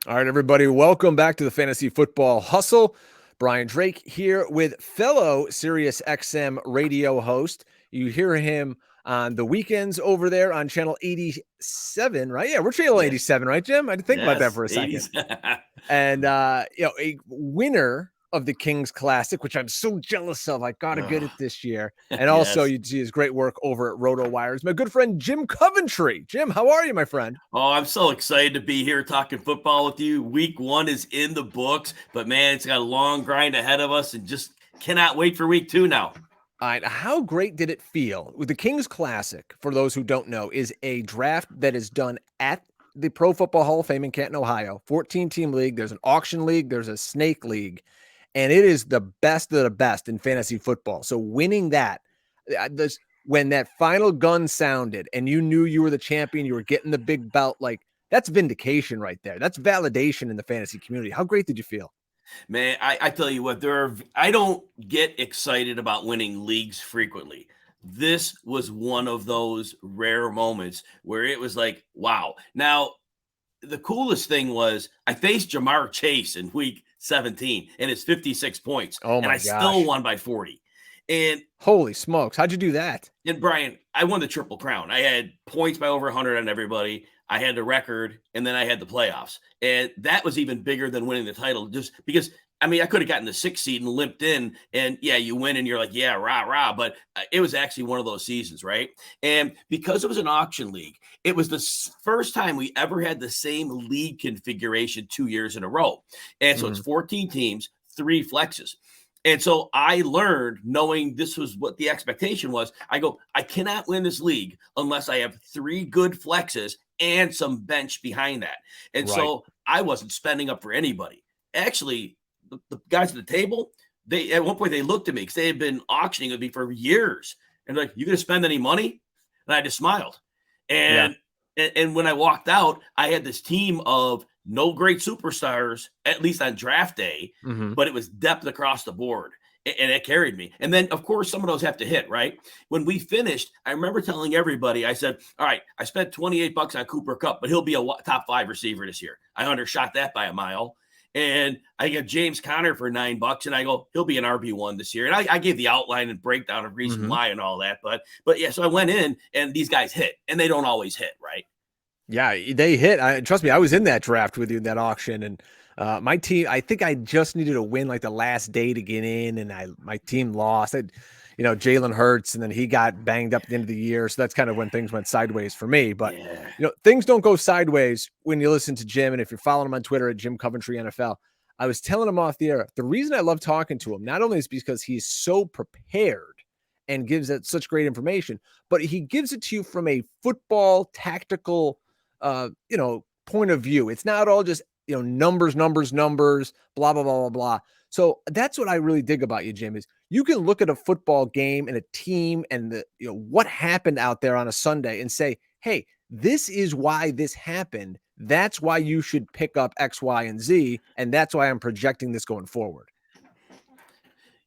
All right, everybody, welcome back to the Fantasy Football Hustle. Brian Drake here with fellow SiriusXM radio host. You hear him on the weekends over there on channel 87, right? Yeah, we're channel 87, right, Jim? I didn't think about that for a second. 80s. And, a winner of the Kings Classic, which I'm so jealous of. I got to get it this year. And also, Yes. you'd see his great work over at RotoWire's. My good friend, Jim Coventry. Jim, how are you, my friend? Oh, I'm so excited to be here talking football with you. Week 1 is in the books, but man, it's got a long grind ahead of us and just cannot wait for week 2 now. All right, how great did it feel? With the Kings Classic, for those who don't know, is a draft that is done at the Pro Football Hall of Fame in Canton, Ohio. 14-team league. There's an auction league. There's a snake league. And it is the best of the best in fantasy football. So winning that, when that final gun sounded and you knew you were the champion, you were getting the big belt, like that's vindication right there. That's validation in the fantasy community. How great did you feel? Man, I tell you what, I don't get excited about winning leagues frequently. This was one of those rare moments where it was like, wow. Now, the coolest thing was I faced Jamar Chase in week 17 and it's 56 points. Oh my gosh. Still won by 40. And holy smokes, how'd you do that? And Brian, I won the Triple Crown. I had points by over 100 on everybody. I had the record, and then I had the playoffs. And that was even bigger than winning the title, just because, I mean, I could have gotten the 6th seed and limped in, and yeah, you win, and you're like, yeah, rah, rah. But it was actually one of those seasons, right? And because it was an auction league, it was the first time we ever had the same league configuration 2 years in a row. And so it's 14 teams, 3 flexes. And so I learned, knowing this was what the expectation was, I cannot win this league unless I have 3 good flexes and some bench behind that. And so I wasn't spending up for anybody. Actually, the guys at the table, at one point they looked at me because they had been auctioning with me for years. And like, you going to spend any money? And I just smiled. And when I walked out, I had this team of no great superstars, at least on draft day, but it was depth across the board, and it carried me. And then, of course, some of those have to hit, right? When we finished, I remember telling everybody, I said, all right, I spent $28 on Cooper Kupp, but he'll be a top 5 receiver this year. I undershot that by a mile. And I got James Conner for $9, and I go, he'll be an RB1 this year. And I gave the outline and breakdown of reason why and all that. But yeah, so I went in, and these guys hit, and they don't always hit, right? Yeah, they hit. Trust me, I was in that draft with you in that auction, and my team, I think I just needed to win like the last day to get in, and my team lost. Jalen Hurts, and then he got banged up at the end of the year, so that's kind of when things went sideways for me. But things don't go sideways when you listen to Jim, and if you're following him on Twitter at Jim Coventry NFL, I was telling him off the air, the reason I love talking to him not only is because he's so prepared and gives it such great information, but he gives it to you from a football tactical point of view. It's not all just, numbers, blah, blah, blah, blah, blah. So that's what I really dig about you, Jim, is you can look at a football game and a team and what happened out there on a Sunday and say, hey, this is why this happened. That's why you should pick up X, Y, and Z. And that's why I'm projecting this going forward.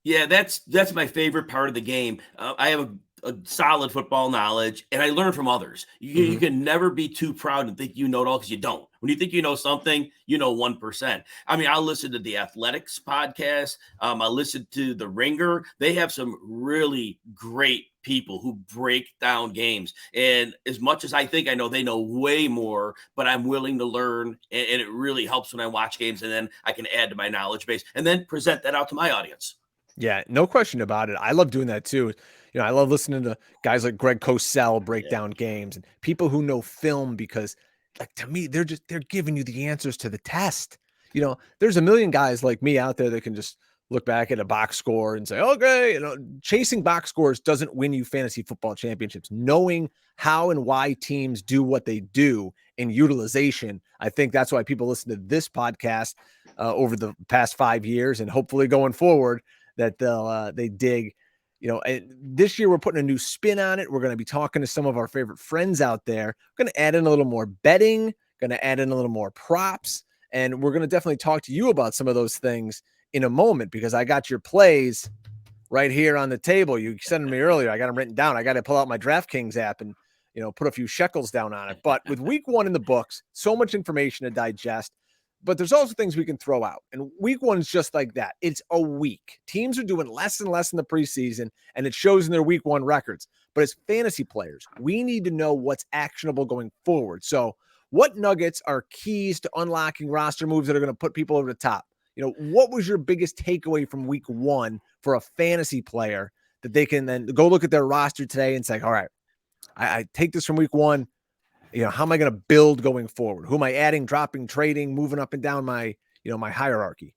Yeah, that's my favorite part of the game. I have a solid football knowledge, and I learn from others. You can never be too proud and think you know it all, because you don't. When you think you know something, you know 1%. I mean, I listen to the Athletics podcast. I listen to The Ringer. They have some really great people who break down games. And as much as I think I know, they know way more, but I'm willing to learn, and it really helps when I watch games, and then I can add to my knowledge base and then present that out to my audience. Yeah, no question about it. I love doing that too. I love listening to guys like Greg Cosell break down games, and people who know film, because like, to me, they're giving you the answers to the test. There's a million guys like me out there that can just look back at a box score and say, okay, chasing box scores doesn't win you fantasy football championships. Knowing how and why teams do what they do in utilization, I think that's why people listen to this podcast over the past 5 years, and hopefully going forward, that they dig. This year we're putting a new spin on it. We're going to be talking to some of our favorite friends out there. We're going to add in a little more betting, going to add in a little more props, and we're going to definitely talk to you about some of those things in a moment, because I got your plays right here on the table. You sent them me earlier. I got them written down. I got to pull out my DraftKings app and, put a few shekels down on it. But with week 1 in the books, so much information to digest. but there's also things we can throw out. And week 1 is just like that. It's a week. Teams are doing less and less in the preseason, and it shows in their week 1 records. But as fantasy players, we need to know what's actionable going forward. So what nuggets are keys to unlocking roster moves that are going to put people over the top? What was your biggest takeaway from week 1 for a fantasy player that they can then go look at their roster today and say, all right, I take this from week 1. How am I going to build going forward? Who am I adding, dropping, trading, moving up and down my hierarchy?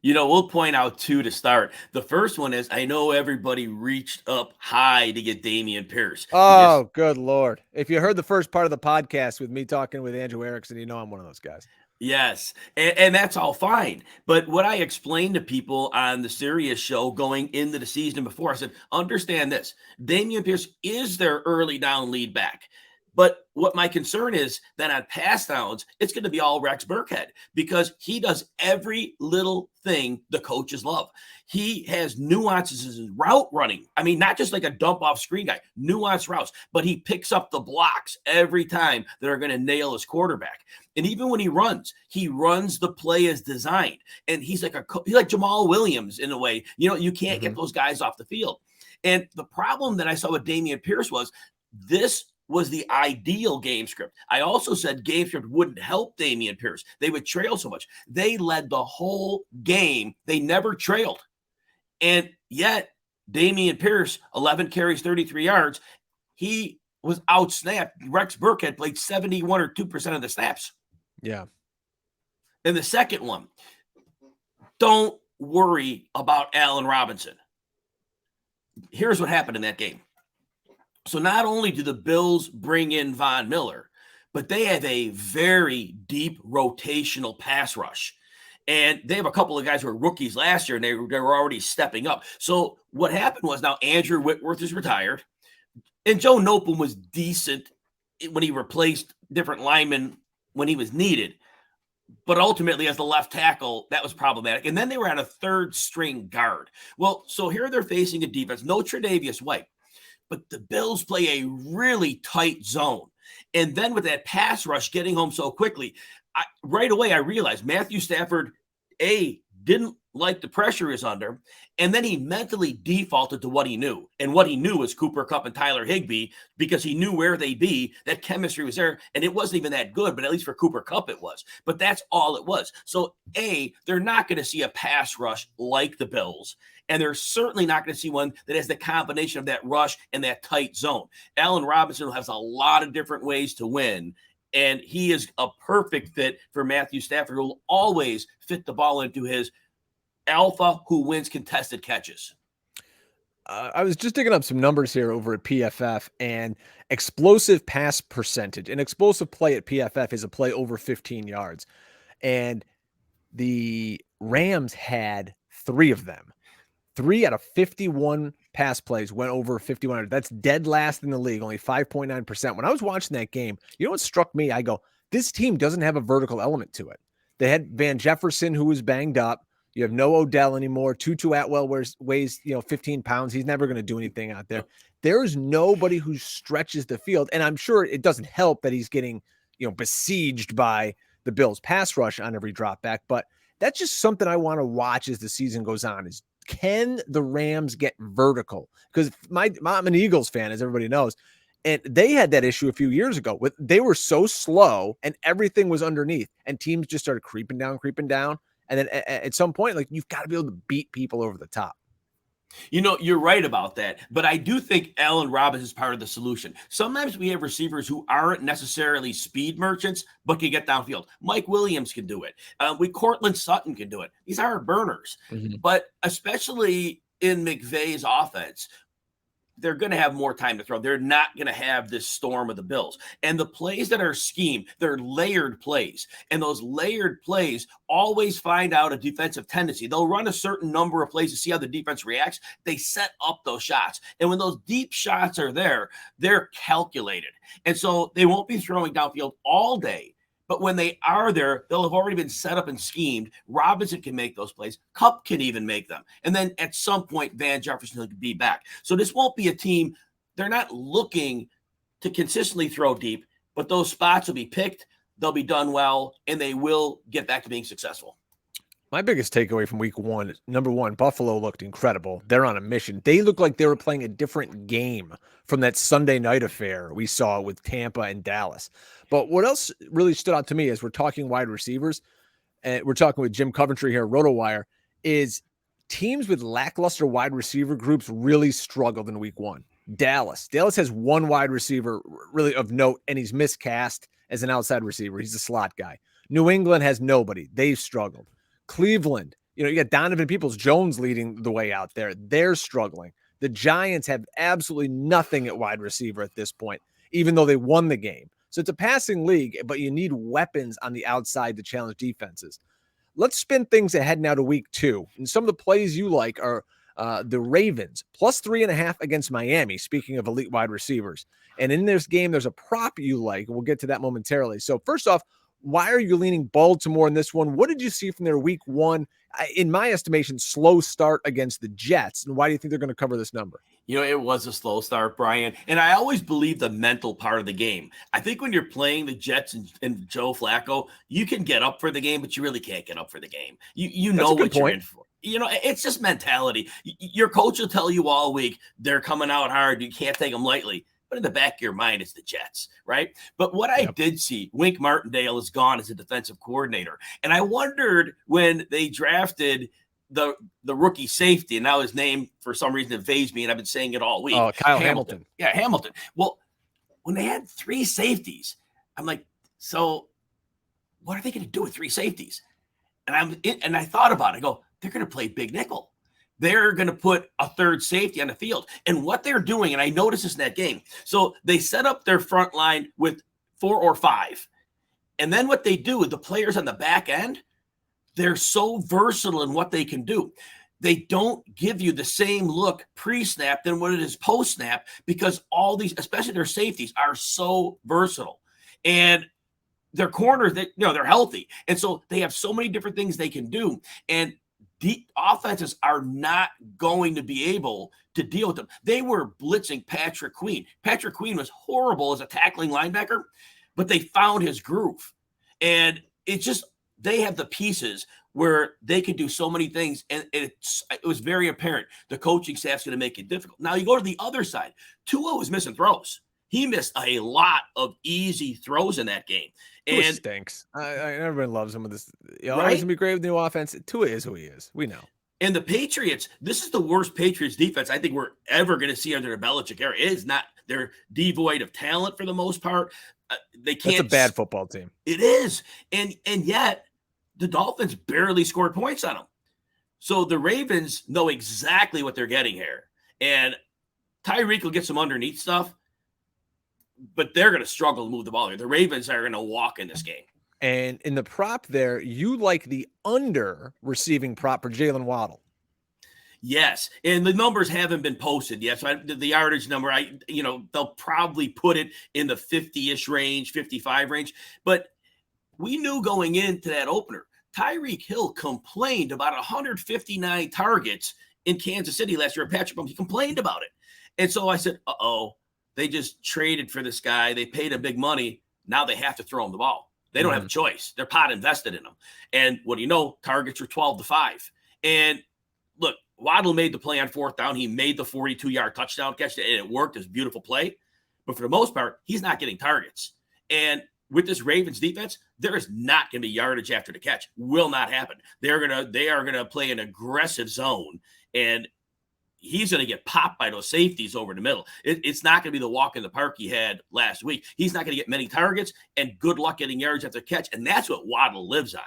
We'll point out 2 to start. The first one is, I know everybody reached up high to get Damien Pierce. Oh, good Lord. If you heard the first part of the podcast with me talking with Andrew Erickson, I'm one of those guys. Yes, and that's all fine. But what I explained to people on the Sirius show going into the season before, I said, understand this. Damien Pierce is their early down lead back. But what my concern is that on pass downs, it's going to be all Rex Burkhead because he does every little thing the coaches love. He has nuances in route running. I mean, not just like a dump off screen guy, nuanced routes, but he picks up the blocks every time that are going to nail his quarterback. And even when he runs the play as designed. And he's like Jamal Williams in a way. You can't get those guys off the field. And the problem that I saw with Damien Pierce was this was the ideal game script. I also said game script wouldn't help Damien Pierce. They would trail so much. They led the whole game. They never trailed. And yet, Damien Pierce, 11 carries, 33 yards, he was outsnapped. Rex Burkhead played 71 or 2% of the snaps. Yeah. And the second one, don't worry about Allen Robinson. Here's what happened in that game. So not only do the Bills bring in Von Miller, but they have a very deep rotational pass rush. And they have a couple of guys who were rookies last year, and they were already stepping up. So what happened was now Andrew Whitworth is retired, and Joe Nopum was decent when he replaced different linemen when he was needed. But ultimately, as the left tackle, that was problematic. And then they were on a third-string guard. Well, so here they're facing a defense, no Tre'Davious White. But the Bills play a really tight zone. And then with that pass rush getting home so quickly, right away I realized Matthew Stafford, didn't like the pressure he was under, and then he mentally defaulted to what he knew. And what he knew was Cooper Kupp and Tyler Higbee because he knew where they'd be. That chemistry was there, and it wasn't even that good, but at least for Cooper Kupp it was. But that's all it was. So, they're not going to see a pass rush like the Bills. And they're certainly not going to see one that has the combination of that rush and that tight zone. Allen Robinson has a lot of different ways to win, and he is a perfect fit for Matthew Stafford, who will always fit the ball into his alpha who wins contested catches. I was just digging up some numbers here over at PFF, and explosive pass percentage. An explosive play at PFF is a play over 15 yards. And the Rams had 3 of them. 3 out of 51 pass plays went over 5,100. That's dead last in the league, only 5.9%. When I was watching that game, what struck me? I go, this team doesn't have a vertical element to it. They had Van Jefferson, who was banged up. You have no Odell anymore. Tutu Atwell weighs 15 pounds. He's never going to do anything out there. There's nobody who stretches the field. And I'm sure it doesn't help that he's getting, besieged by the Bills pass rush on every drop back. But that's just something I want to watch as the season goes on is, can the Rams get vertical? Because I'm an Eagles fan, as everybody knows, and they had that issue a few years ago. They were so slow and everything was underneath, and teams just started creeping down. And then at some point, you've got to be able to beat people over the top. You're right about that, but I do think Allen Robinson is part of the solution. Sometimes we have receivers who aren't necessarily speed merchants, but can get downfield. Mike Williams can do it. Cortland Sutton can do it. These are burners, but especially in McVay's offense, they're going to have more time to throw. They're not going to have this storm of the Bills. And the plays that are schemed, they're layered plays. And those layered plays always find out a defensive tendency. They'll run a certain number of plays to see how the defense reacts. They set up those shots. And when those deep shots are there, they're calculated. And so they won't be throwing downfield all day. But when they are there, they'll have already been set up and schemed. Robinson can make those plays. Kupp can even make them. And then at some point, Van Jefferson will be back. So this won't be a team. They're not looking to consistently throw deep, but those spots will be picked. they'll be done well, and they will get back to being successful. My biggest takeaway from week one is, number one, Buffalo looked incredible. They're on a mission. They looked like they were playing a different game from that Sunday night affair we saw with Tampa and Dallas. But what else really stood out to me as we're talking wide receivers, and we're talking with Jim Coventry here at RotoWire, is teams with lackluster wide receiver groups really struggled in week one. Dallas has one wide receiver really of note, and he's miscast as an outside receiver. He's a slot guy. New England has nobody. They've struggled. Cleveland, you got Donovan Peoples-Jones leading the way out there. They're struggling. The Giants have absolutely nothing at wide receiver at this point, even though they won the game. So it's a passing league, but you need weapons on the outside to challenge defenses. Let's spin things ahead now to week two. And some of the plays you like are the Ravens, plus 3.5 against Miami, speaking of elite wide receivers. And in this game, there's a prop you like. We'll get to that momentarily. So first off, why are you leaning Baltimore in this one? What did you see from their week one, in my estimation, slow start against the Jets? And why do you think they're going to cover this number? It was a slow start, Brian. And I always believe the mental part of the game. I think when you're playing the Jets and Joe Flacco, you can get up for the game, but you really can't get up for the game. You know what you're in for. It's just mentality. Your coach will tell you all week, they're coming out hard. You can't take them lightly. But in the back of your mind, it's the Jets, right? But what I did see, Wink Martindale is gone as a defensive coordinator. And I wondered when they drafted the rookie safety, and now his name, for some reason, evades me, and I've been saying it all week. Oh, Kyle Hamilton. Yeah, Hamilton. Well, when they had 3 safeties, I'm like, so what are they going to do with 3 safeties? And I thought about it. I go, they're going to play big nickel. They're going to put a third safety on the field. And what they're doing, and I noticed this in that game, so they set up their front line with 4 or 5. And then what they do with the players on the back end, they're so versatile in what they can do. They don't give you the same look pre-snap than what it is post-snap, because all these, especially their safeties, are so versatile. And their corners, they're healthy. And so they have so many different things they can do. And the offenses are not going to be able to deal with them. They were blitzing Patrick Queen. Patrick Queen was horrible as a tackling linebacker, but they found his groove. And it's just, they have the pieces where they can do so many things. And it was very apparent the coaching staff's going to make it difficult. Now you go to the other side. Tua was missing throws. He missed a lot of easy throws in that game. Tua stinks. Everyone loves him with this. He's going to be great with the new offense. Tua is who he is. We know. And the Patriots, this is the worst Patriots defense I think we're ever going to see under the Belichick era. It is not. They're devoid of talent for the most part. They can't. It's a bad football team. It is. And yet the Dolphins barely scored points on them. So the Ravens know exactly what they're getting here. And Tyreek will get some underneath stuff, but they're going to struggle to move the ball here. The Ravens are going to walk in this game. And in the prop there, you like the under receiving prop for Jalen Waddle. Yes. And the numbers haven't been posted yet. So the yardage number, they'll probably put it in the 50-ish range, 55 range. But we knew going into that opener, Tyreek Hill complained about 159 targets in Kansas City last year. Patrick Mahomes, he complained about it. And so I said, they just traded for this guy. They paid him big money. Now they have to throw him the ball. They don't have a choice. They're pot invested in him. And what do you know? Targets are 12-5. And look, Waddle made the play on 4th down. He made the 42-yard touchdown catch, and it worked. It was a beautiful play. But for the most part, he's not getting targets. And with this Ravens defense, there is not going to be yardage after the catch. Will not happen. They are going to play an aggressive zone, and he's going to get popped by those safeties over the middle. It's not going to be the walk in the park he had last week. He's not going to get many targets, and good luck getting yards after catch. And that's what Waddle lives on.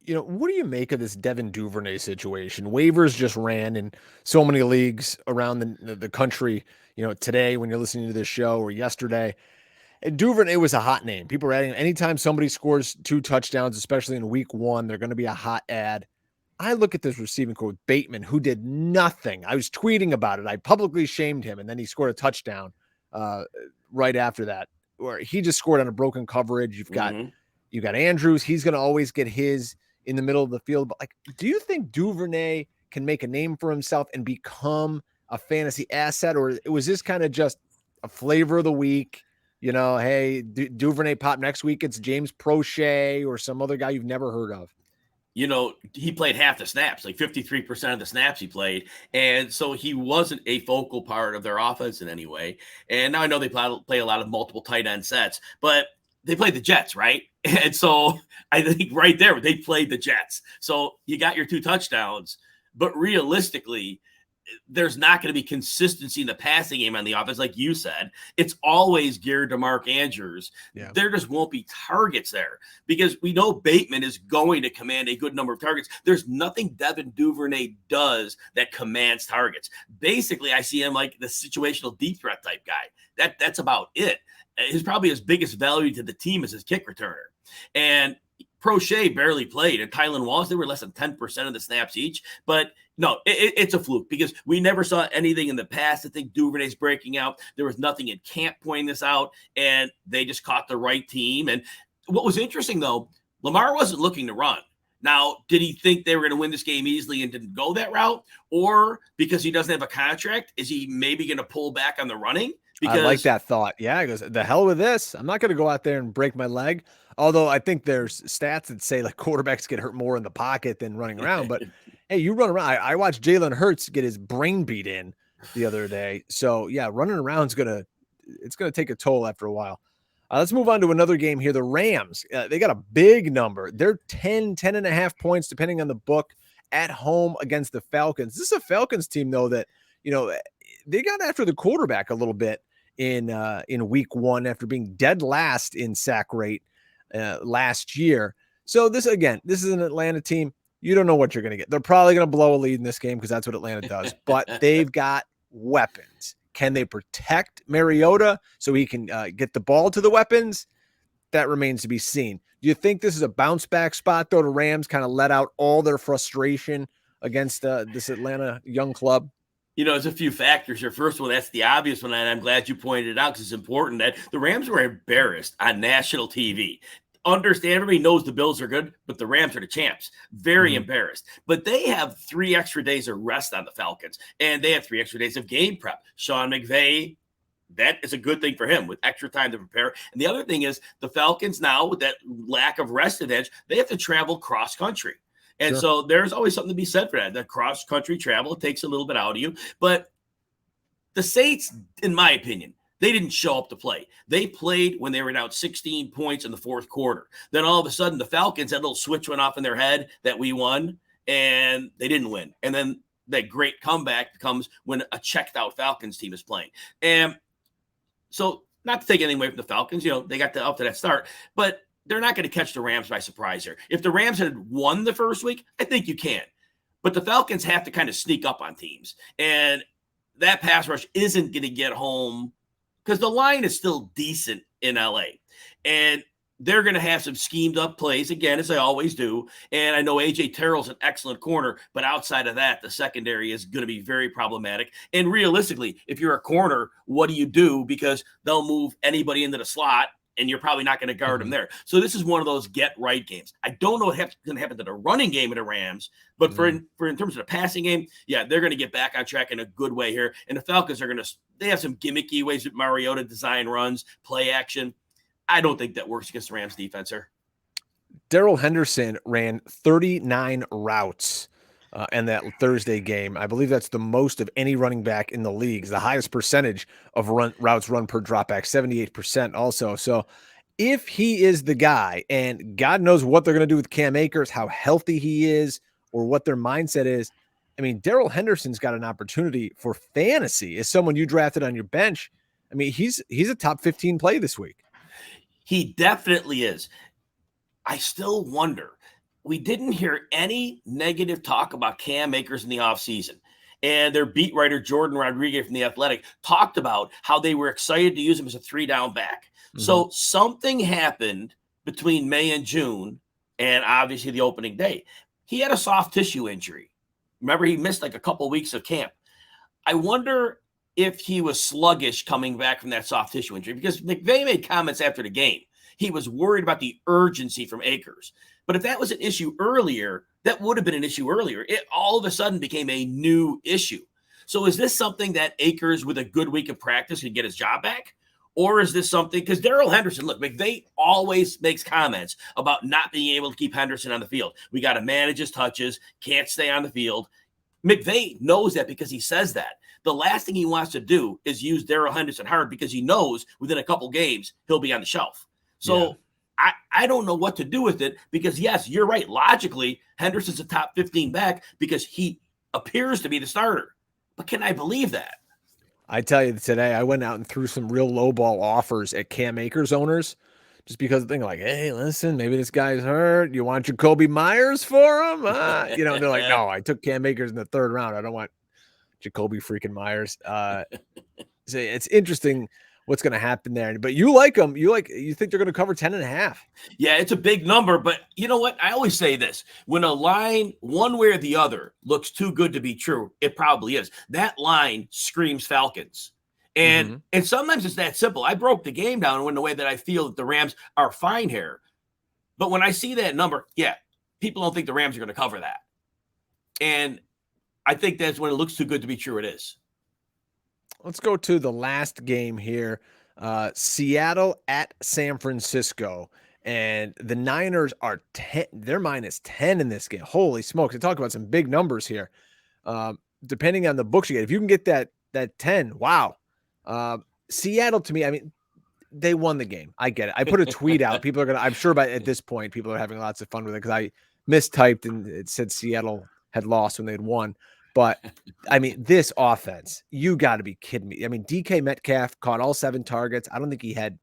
What do you make of this Devin Duvernay situation? Waivers just ran in so many leagues around the country, today when you're listening to this show, or yesterday. And Duvernay was a hot name. People are adding, anytime somebody scores 2 touchdowns, especially in week 1, they're going to be a hot ad. I look at this receiving core with Bateman, who did nothing. I was tweeting about it. I publicly shamed him, and then he scored a touchdown right after that, where he just scored on a broken coverage. You've got Andrews. He's going to always get his in the middle of the field. But do you think Duvernay can make a name for himself and become a fantasy asset, or was this kind of just a flavor of the week? hey, Duvernay pop next week. It's James Prochet or some other guy you've never heard of. He played half the snaps, like 53% of the snaps he played. And so he wasn't a focal part of their offense in any way. And now I know they play a lot of multiple tight end sets, but they played the Jets, right? And so I think right there, they played the Jets. So you got your 2 touchdowns, but realistically, there's not going to be consistency in the passing game on the offense. Like you said, it's always geared to Mark Andrews. Yeah. There just won't be targets there because we know Bateman is going to command a good number of targets. There's nothing Devin Duvernay does that commands targets. Basically, I see him like the situational deep threat type guy. That's about it. Probably his biggest value to the team is his kick returner. And Prochet barely played, and Tylan Wallace, they were less than 10% of the snaps each. But no, it's a fluke because we never saw anything in the past. I think Duvernay's breaking out. There was nothing in camp pointing this out, and they just caught the right team. And what was interesting, though, Lamar wasn't looking to run. Now, did he think they were going to win this game easily and didn't go that route? Or because he doesn't have a contract, is he maybe going to pull back on the running? I like that thought. Yeah, he goes, the hell with this. I'm not going to go out there and break my leg. Although I think there's stats that say like quarterbacks get hurt more in the pocket than running around. But hey, you run around. I watched Jalen Hurts get his brain beat in the other day. So yeah, running around is gonna take a toll after a while. Let's move on to another game here. The Rams, they got a big number. They're 10 and a half points, depending on the book, at home against the Falcons. This is a Falcons team, though, that, they got after the quarterback a little bit in week 1 after being dead last in sack rate last year. So this is an Atlanta team. You don't know what you're going to get. They're probably going to blow a lead in this game because that's what Atlanta does, but they've got weapons. Can they protect Mariota so he can get the ball to the weapons? That remains to be seen. Do you think this is a bounce back spot, though? The Rams kind of let out all their frustration against this Atlanta young club? There's a few factors here. First of all, that's the obvious one, and I'm glad you pointed it out because it's important that the Rams were embarrassed on national TV. Understand, everybody knows the Bills are good, but the Rams are the champs. Very embarrassed. But they have 3 extra days of rest on the Falcons, and they have 3 extra days of game prep. Sean McVay, that is a good thing for him with extra time to prepare. And the other thing is the Falcons now, with that lack of rest advantage, they have to travel cross country. And so there's always something to be said for that. That cross-country travel, it takes a little bit out of you. But the Saints, in my opinion, they didn't show up to play. They played when they were down 16 points in the 4th quarter. Then all of a sudden, the Falcons, that little switch went off in their head that we won, and they didn't win. And then that great comeback comes when a checked-out Falcons team is playing. And so not to take anything away from the Falcons, they got up to that start. But they're not going to catch the Rams by surprise here. If the Rams had won the first week, I think you can. But the Falcons have to kind of sneak up on teams. And that pass rush isn't going to get home because the line is still decent in LA. And they're going to have some schemed up plays, again, as they always do. And I know A.J. Terrell's an excellent corner, but outside of that, the secondary is going to be very problematic. And realistically, if you're a corner, what do you do? Because they'll move anybody into the slot, and you're probably not going to guard them there. So this is one of those get-right games. I don't know what's going to happen to the running game of the Rams, but for in terms of the passing game, yeah, they're going to get back on track in a good way here. And the Falcons are they have some gimmicky ways that Mariota design runs, play action. I don't think that works against the Rams defense here. Darrell Henderson ran 39 routes in that Thursday game. I believe that's the most of any running back in the league. It's the highest percentage of routes run per dropback, 78% also. So if he is the guy, and God knows what they're going to do with Cam Akers, how healthy he is, or what their mindset is, I mean, Darrell Henderson's got an opportunity for fantasy as someone you drafted on your bench. I mean, he's a top 15 play this week. He definitely is. I still wonder. We didn't hear any negative talk about Cam Akers in the offseason. And their beat writer, Jordan Rodriguez from The Athletic, talked about how they were excited to use him as a 3-down back. Mm-hmm. So something happened between May and June, and obviously the opening day. He had a soft tissue injury. Remember, he missed like a couple weeks of camp. I wonder if he was sluggish coming back from that soft tissue injury, because McVay made comments after the game. He was worried about the urgency from Akers. But if that was an issue earlier, that would have been an issue earlier. It all of a sudden became a new issue. So is this something that Akers, with a good week of practice, can get his job back? Or is this something, because Darrell Henderson, look, McVay always makes comments about not being able to keep Henderson on the field. We got to manage his touches, can't stay on the field. McVay knows that because he says that. The last thing he wants to do is use Darrell Henderson hard because he knows within a couple games he'll be on the shelf. So I don't know what to do with it because, yes, you're right. Logically, Henderson's a top 15 back because he appears to be the starter. But can I believe that? I tell you, today I went out and threw some real low ball offers at Cam Akers owners just because they're like, hey, listen, maybe this guy's hurt. You want Jacoby Myers for him? You know, and they're like, no, I took Cam Akers in the 3rd round. I don't want Jacoby freaking Myers. So it's interesting what's going to happen there. But you like them. You think they're going to cover 10.5. Yeah, it's a big number. But you know what? I always say this. When a line, one way or the other, looks too good to be true, it probably is. That line screams Falcons. And sometimes it's that simple. I broke the game down in the way that I feel that the Rams are fine here. But when I see that number, people don't think the Rams are going to cover that. And I think that's when it looks too good to be true, it is. Let's go to the last game here. Seattle at San Francisco. And the Niners are 10. They're minus 10 in this game. Holy smokes. They talk about some big numbers here. Depending on the books you get. If you can get that 10, wow. Seattle, to me, I mean, they won the game. I get it. I put a tweet out. People are going to, I'm sure at this point, people are having lots of fun with it because I mistyped and it said Seattle had lost when they'd won. But I mean, this offense, you got to be kidding me. I mean, DK Metcalf caught all 7 targets. I don't think he had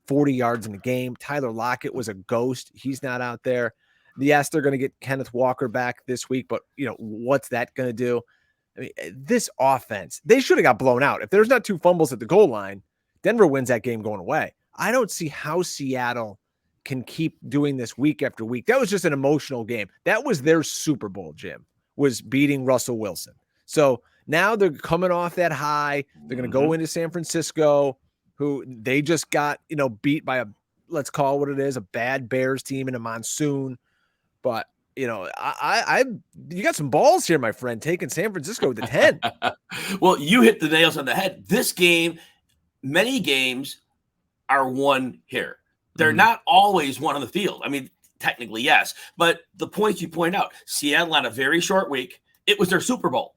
40 yards in the game. Tyler Lockett was a ghost. He's not out there. Yes, they're going to get Kenneth Walker back this week, but what's that going to do? I mean, this offense, they should have got blown out. If there's not 2 fumbles at the goal line, Denver wins that game going away. I don't see how Seattle can keep doing this week after week. That was just an emotional game. That was their Super Bowl, Jim, was beating Russell Wilson. So now they're coming off that high. They're going to go into San Francisco, who they just got, beat by let's call it what it is, a bad Bears team in a monsoon. But, you got some balls here, my friend, taking San Francisco with the 10. Well, you hit the nails on the head. This game, many games are won here. They're not always won on the field. I mean, technically, yes. But the points you point out, Seattle on a very short week, it was their Super Bowl.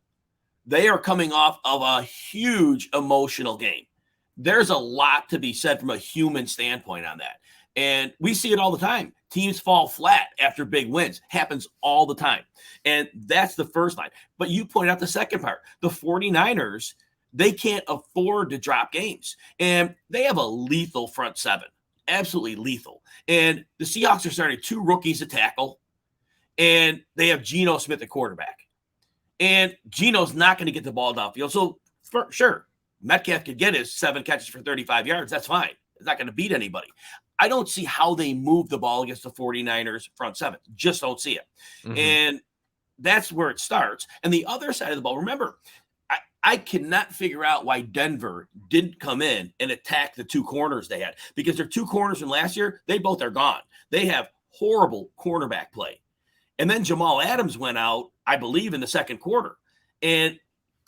They are coming off of a huge emotional game. There's a lot to be said from a human standpoint on that. And we see it all the time. Teams fall flat after big wins. Happens all the time. And that's the first line. But you point out the second part. The 49ers, they can't afford to drop games. And they have a lethal front 7. Absolutely lethal. And the Seahawks are starting 2 rookies to tackle. And they have Geno Smith at quarterback. And Geno's not going to get the ball downfield. So, sure, Metcalf could get his 7 catches for 35 yards. That's fine. It's not going to beat anybody. I don't see how they move the ball against the 49ers front 7. Just don't see it. And that's where it starts. And the other side of the ball, remember, I cannot figure out why Denver didn't come in and attack the 2 corners they had, because their 2 corners from last year, they both are gone. They have horrible cornerback play. And then Jamal Adams went out, I believe, in the second quarter. And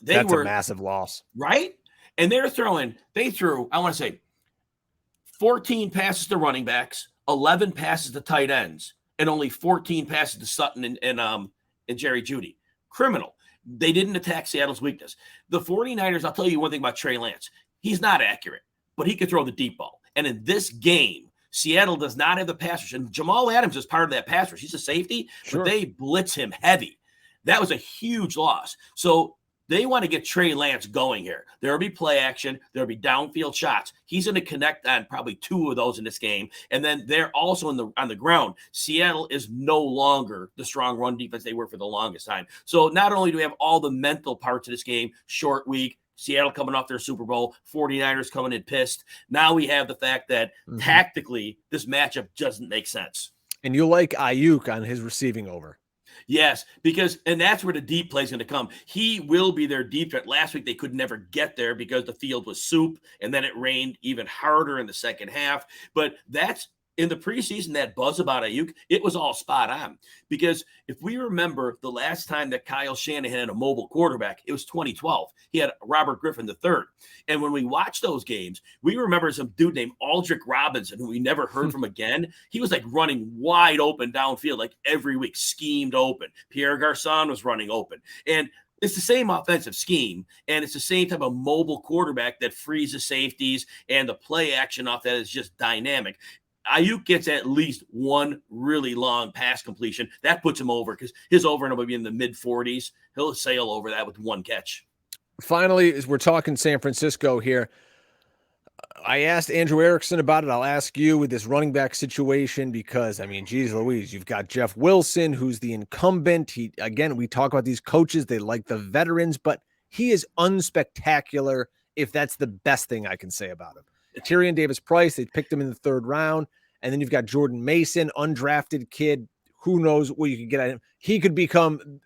that's a massive loss. Right? And they threw, I want to say, 14 passes to running backs, 11 passes to tight ends, and only 14 passes to Sutton and Jerry Jeudy. Criminal. They didn't attack Seattle's weakness. The 49ers, I'll tell you one thing about Trey Lance. He's not accurate, but he can throw the deep ball. And in this game, Seattle does not have the pass rush. And Jamal Adams is part of that pass rush. He's a safety, but they blitz him heavy. That was a huge loss. So they want to get Trey Lance going here. There will be play action. There will be downfield shots. He's going to connect on probably 2 of those in this game. And then they're also on the ground. Seattle is no longer the strong run defense they were for the longest time. So not only do we have all the mental parts of this game, short week, Seattle coming off their Super Bowl, 49ers coming in pissed. Now we have the fact that tactically this matchup doesn't make sense. And you like Ayuk on his receiving over. Yes, and that's where the deep play is going to come. He will be their deep threat. Last week, they could never get there because the field was soup, and then it rained even harder in the second half. But that's in the preseason, that buzz about Ayuk, it was all spot on. Because if we remember the last time that Kyle Shanahan had a mobile quarterback, it was 2012. He had Robert Griffin III. And when we watched those games, we remember some dude named Aldrick Robinson, who we never heard from again. He was like running wide open downfield, like every week, schemed open. Pierre Garçon was running open. And it's the same offensive scheme, and it's the same type of mobile quarterback that frees the safeties, and the play action off that is just dynamic. Ayuk gets at least one really long pass completion. That puts him over because his over and will be in the mid-40s. He'll sail over that with one catch. Finally, as we're talking San Francisco here, I asked Andrew Erickson about it. I'll ask you with this running back situation because, I mean, geez Louise, you've got Jeff Wilson, who's the incumbent. Again, we talk about these coaches. They like the veterans, but he is unspectacular, if that's the best thing I can say about him. Tyrion Davis-Price, they picked him in the 3rd round. And then you've got Jordan Mason, undrafted kid. Who knows what you could get at him. He could become,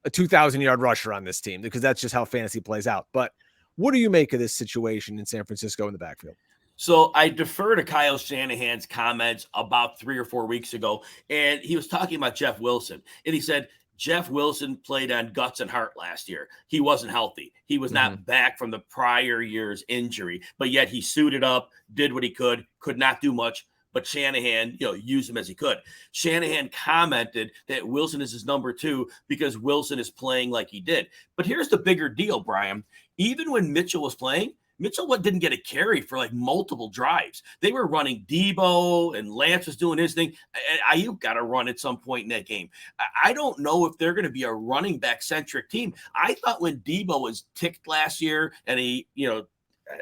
a 2,000-yard rusher on this team because that's just how fantasy plays out. But what do you make of this situation in San Francisco in the backfield? So I defer to Kyle Shanahan's comments about 3 or 4 weeks ago, and he was talking about Jeff Wilson. And he said, Jeff Wilson played on guts and heart last year. He wasn't healthy. He was not back from the prior year's injury, but yet he suited up, did what he could not do much, but Shanahan, used him as he could. Shanahan commented that Wilson is his number 2 because Wilson is playing like he did. But here's the bigger deal, Brian. Even when Mitchell was playing, Mitchell didn't get a carry for like multiple drives. They were running Debo and Lance was doing his thing. Ayuk got to run at some point in that game. I don't know if they're going to be a running back centric team. I thought when Debo was ticked last year and he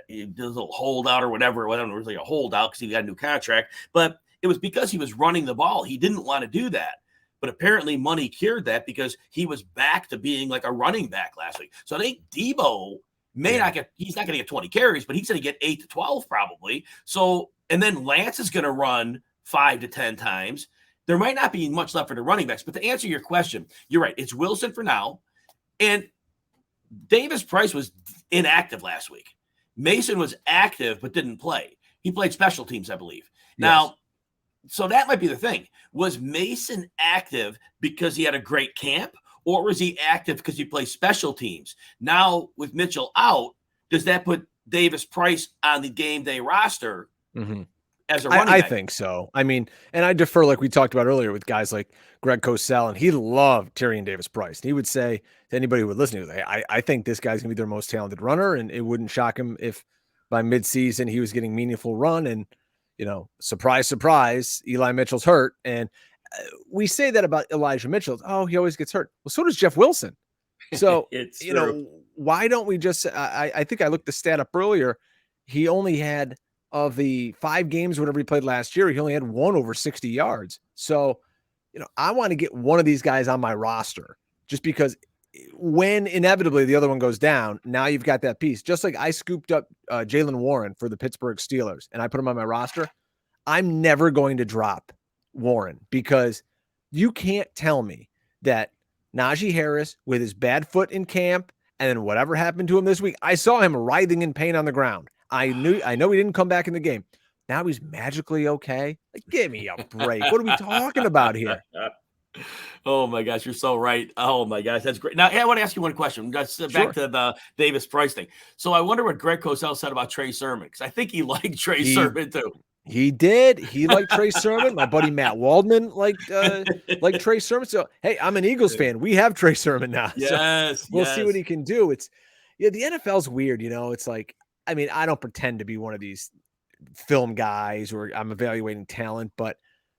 did a little holdout or whatever. It wasn't really a holdout because he got a new contract, but it was because he was running the ball. He didn't want to do that. But apparently money cured that because he was back to being like a running back last week. So I think Debo he's not going to get 20 carries, but he's going to get 8 to 12 probably. So, and then Lance is going to run 5 to 10 times. There might not be much left for the running backs, but to answer your question, you're right. It's Wilson for now. And Davis-Price was inactive last week. Mason was active, but didn't play. He played special teams, I believe. Yes. Now, so that might be the thing. Was Mason active because he had a great camp? Or was he active because he plays special teams? Now, with Mitchell out, does that put Davis-Price on the game day roster as a running back? I think so. I mean, and I defer, like we talked about earlier, with guys like Greg Cosell, and he loved Tyrion Davis-Price. He would say to anybody who would listen to it, I think this guy's going to be their most talented runner, and it wouldn't shock him if by midseason he was getting meaningful run. And, surprise, surprise, Eli Mitchell's hurt. And we say that about Elijah Mitchell. Oh, he always gets hurt. Well, so does Jeff Wilson. So, why don't we just, I think I looked the stat up earlier. He only had, of the 5 games, whatever he played last year, he only had 1 over 60 yards. So, I want to get one of these guys on my roster just because when inevitably the other one goes down, now you've got that piece. Just like I scooped up Jaylen Warren for the Pittsburgh Steelers and I put him on my roster. I'm never going to drop Warren because you can't tell me that Najee Harris with his bad foot in camp and then whatever happened to him this week, I saw him writhing in pain on the ground. I know he didn't come back in the game. Now he's magically okay. Like, give me a break. What are we talking about here? Oh my gosh, you're so right. Oh my gosh, that's great. Now, I want to ask you one question. Back to the Davis-Price thing. So I wonder what Greg Cosell said about Trey Sermon, because I think he liked Trey Sermon too. He did. He liked Trey Sermon. My buddy Matt Waldman liked Trey Sermon. So hey, I'm an Eagles fan. We have Trey Sermon now. Yes, so we'll see what he can do. It's the NFL's weird. It's like, I mean, I don't pretend to be one of these film guys or I'm evaluating talent, but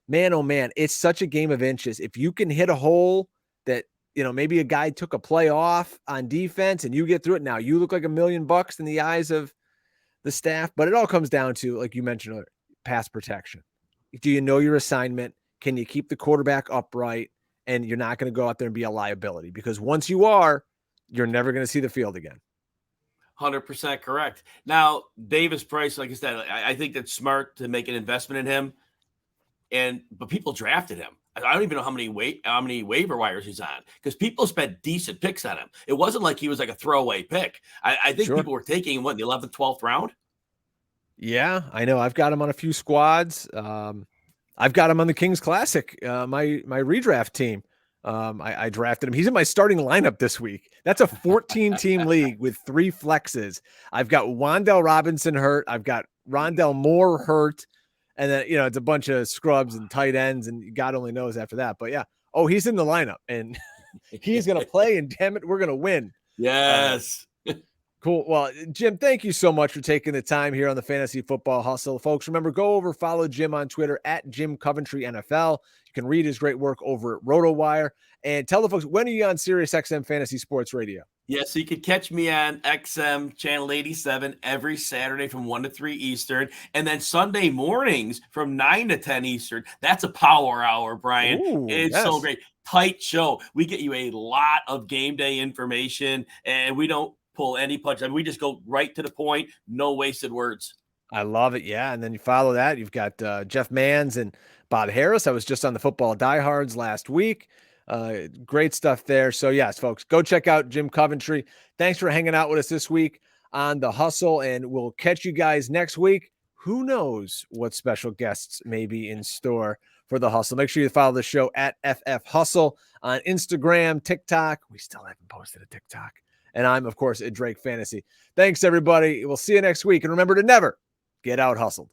man, oh man, it's such a game of inches. If you can hit a hole that, maybe a guy took a play off on defense and you get through it, now you look like $1 million in the eyes of the staff, but it all comes down to, like you mentioned earlier, pass protection. Do you know your assignment? Can you keep the quarterback upright? And you're not going to go out there and be a liability, because once you are, you're never going to see the field again. 100% correct. Now, Davis-Price, like I said, I think that's smart to make an investment in him. But people drafted him. I don't even know how many waiver wires he's on, because people spent decent picks on him. It wasn't like he was like a throwaway pick. I think people were taking him, in the 11th, 12th round? Yeah, I know. I've got him on a few squads. I've got him on the Kings Classic, my redraft team. I drafted him. He's in my starting lineup this week. That's a 14-team league with 3 flexes. I've got Wan'Dale Robinson hurt. I've got Rondell Moore hurt. And then, it's a bunch of scrubs and tight ends, and God only knows after that. But yeah. Oh, he's in the lineup, and he's going to play, and damn it, we're going to win. Yes. Cool. Well, Jim, thank you so much for taking the time here on the Fantasy Football Hustle. Folks, remember, go over, follow Jim on Twitter at Jim Coventry NFL. You can read his great work over at RotoWire. And tell the folks, when are you on SiriusXM Fantasy Sports Radio? Yeah, so you can catch me on XM Channel 87 every Saturday from 1 to 3 Eastern. And then Sunday mornings from 9 to 10 Eastern. That's a power hour, Brian. Ooh, it's yes. so great. Tight show. We get you a lot of game day information, and we don't pull any punch. I mean, we just go right to the point. No wasted words. I love it. Yeah. And then you follow that. You've got Jeff Manns and Bob Harris. I was just on the Football Diehards last week. Great stuff there. So yes, folks, go check out Jim Coventry. Thanks for hanging out with us this week on The Hustle, and we'll catch you guys next week. Who knows what special guests may be in store for The Hustle. Make sure you follow the show at FF Hustle on Instagram, TikTok. We still haven't posted a TikTok. And I'm, of course, at Drake Fantasy. Thanks, everybody. We'll see you next week. And remember to never get out hustled.